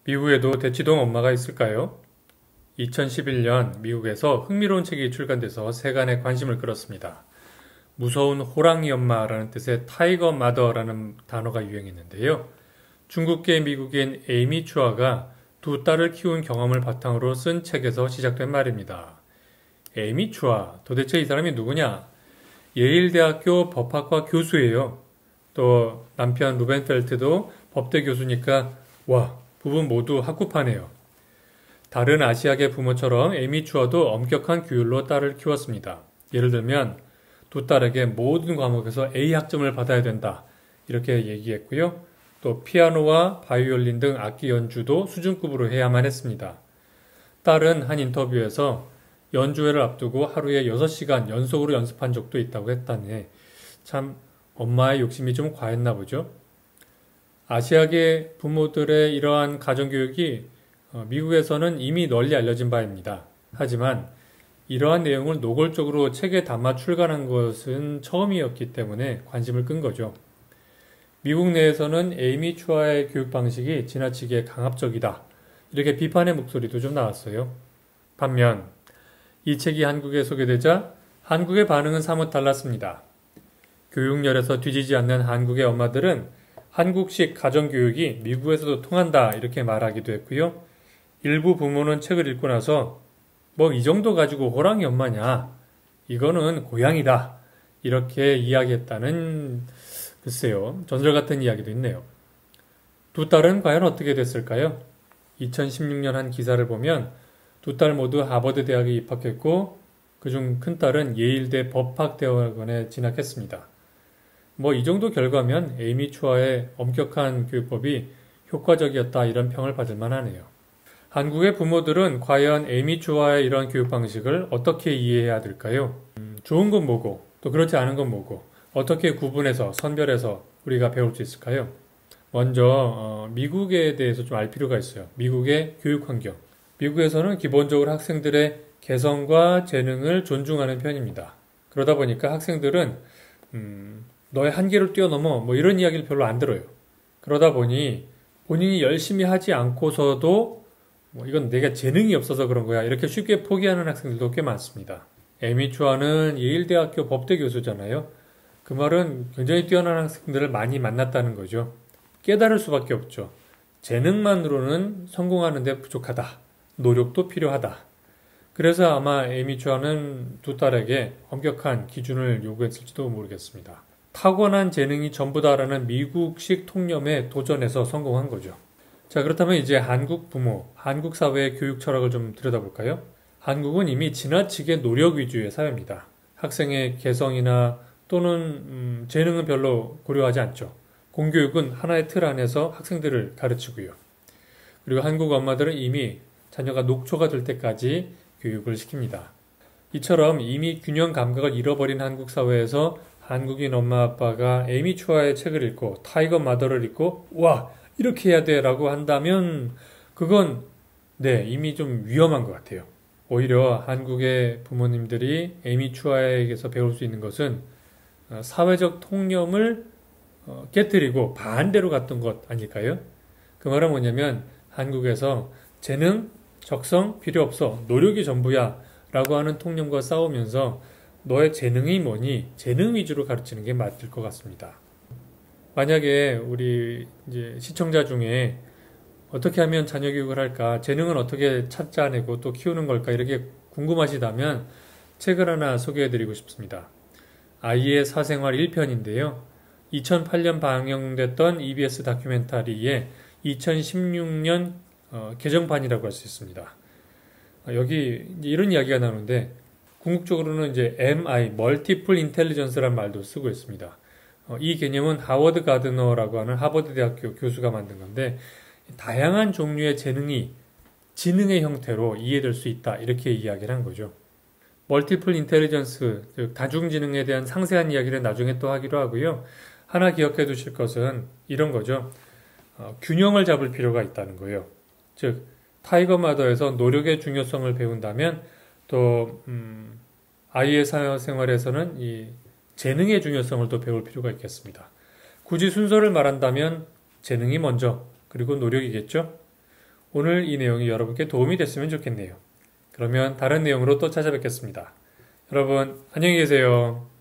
미국에도 대치동 엄마가 있을까요? 2011년 미국에서 흥미로운 책이 출간돼서 세간의 관심을 끌었습니다. 무서운 호랑이 엄마라는 뜻의 타이거 마더라는 단어가 유행했는데요. 중국계 미국인 에이미 추아가 두 딸을 키운 경험을 바탕으로 쓴 책에서 시작된 말입니다. 에이미 추아, 도대체 이 사람이 누구냐? 예일대학교 법학과 교수예요. 또 남편 루벤 펠트도 법대 교수니까 와, 부부 모두 학구파네요. 다른 아시아계 부모처럼 에이미 추어도 엄격한 규율로 딸을 키웠습니다. 예를 들면 두 딸에게 모든 과목에서 A 학점을 받아야 된다. 이렇게 얘기했고요. 또 피아노와 바이올린 등 악기 연주도 수준급으로 해야만 했습니다. 딸은 한 인터뷰에서 연주회를 앞두고 하루에 6시간 연속으로 연습한 적도 있다고 했다네. 참 엄마의 욕심이 좀 과했나 보죠. 아시아계 부모들의 이러한 가정교육이 미국에서는 이미 널리 알려진 바입니다. 하지만 이러한 내용을 노골적으로 책에 담아 출간한 것은 처음이었기 때문에 관심을 끈 거죠. 미국 내에서는 에이미 추아의 교육 방식이 지나치게 강압적이다. 이렇게 비판의 목소리도 좀 나왔어요. 반면 이 책이 한국에 소개되자 한국의 반응은 사뭇 달랐습니다. 교육열에서 뒤지지 않는 한국의 엄마들은 한국식 가정교육이 미국에서도 통한다 이렇게 말하기도 했고요. 일부 부모는 책을 읽고 나서 뭐 이 정도 가지고 호랑이 엄마냐? 이거는 고양이다. 이렇게 이야기했다는 글쎄요. 전설 같은 이야기도 있네요. 두 딸은 과연 어떻게 됐을까요? 2016년 한 기사를 보면 두 딸 모두 하버드 대학에 입학했고 그중 큰 딸은 예일대 법학대학원에 진학했습니다. 뭐 이 정도 결과면 에이미 추아의 엄격한 교육법이 효과적이었다 이런 평을 받을 만하네요. 한국의 부모들은 과연 에이미 추아의 이런 교육 방식을 어떻게 이해해야 될까요? 좋은 건 뭐고 또 그렇지 않은 건 뭐고 어떻게 구분해서 선별해서 우리가 배울 수 있을까요? 먼저 미국에 대해서 좀 알 필요가 있어요. 미국의 교육 환경. 미국에서는 기본적으로 학생들의 개성과 재능을 존중하는 편입니다. 그러다 보니까 학생들은 너의 한계를 뛰어넘어 뭐 이런 이야기를 별로 안 들어요. 그러다 보니 본인이 열심히 하지 않고서도 뭐 이건 내가 재능이 없어서 그런 거야 이렇게 쉽게 포기하는 학생들도 꽤 많습니다. 에이미 추아는 예일대학교 법대 교수잖아요. 그 말은 굉장히 뛰어난 학생들을 많이 만났다는 거죠. 깨달을 수밖에 없죠. 재능만으로는 성공하는 데 부족하다. 노력도 필요하다. 그래서 아마 에이미 추아는 두 딸에게 엄격한 기준을 요구했을지도 모르겠습니다. 타고난 재능이 전부다라는 미국식 통념에 도전해서 성공한 거죠. 자, 그렇다면 이제 한국 부모, 한국 사회의 교육 철학을 좀 들여다볼까요? 한국은 이미 지나치게 노력 위주의 사회입니다. 학생의 개성이나 또는 재능은 별로 고려하지 않죠. 공교육은 하나의 틀 안에서 학생들을 가르치고요. 그리고 한국 엄마들은 이미 자녀가 녹초가 될 때까지 교육을 시킵니다. 이처럼 이미 균형 감각을 잃어버린 한국 사회에서 한국인 엄마 아빠가 에이미 추아의 책을 읽고 타이거 마더를 읽고 와 이렇게 해야 돼 라고 한다면 그건 이미 좀 위험한 것 같아요. 오히려 한국의 부모님들이 에이미 추아에게서 배울 수 있는 것은 사회적 통념을 깨뜨리고 반대로 갔던 것 아닐까요? 그 말은 뭐냐면 한국에서 재능, 적성 필요 없어 노력이 전부야 라고 하는 통념과 싸우면서 너의 재능이 뭐니? 재능 위주로 가르치는 게 맞을 것 같습니다. 만약에 우리 이제 시청자 중에 어떻게 하면 자녀 교육을 할까? 재능은 어떻게 찾아내고 또 키우는 걸까? 이렇게 궁금하시다면 책을 하나 소개해드리고 싶습니다. 아이의 사생활 1편인데요. 2008년 방영됐던 EBS 다큐멘터리의 2016년 개정판이라고 할 수 있습니다. 여기 이런 이야기가 나오는데 궁극적으로는 이제 MI, 멀티플 인텔리전스라는 말도 쓰고 있습니다. 이 개념은 하워드 가드너라고 하는 하버드 대학교 교수가 만든 건데 다양한 종류의 재능이 지능의 형태로 이해될 수 있다 이렇게 이야기를 한 거죠. 멀티플 인텔리전스, 즉 다중지능에 대한 상세한 이야기를 나중에 또 하기로 하고요. 하나 기억해 두실 것은 이런 거죠. 균형을 잡을 필요가 있다는 거예요. 즉 타이거 마더에서 노력의 중요성을 배운다면 또 아이의 사회생활에서는 이 재능의 중요성을 또 배울 필요가 있겠습니다. 굳이 순서를 말한다면 재능이 먼저 그리고 노력이겠죠. 오늘 이 내용이 여러분께 도움이 됐으면 좋겠네요. 그러면 다른 내용으로 또 찾아뵙겠습니다. 여러분, 안녕히 계세요.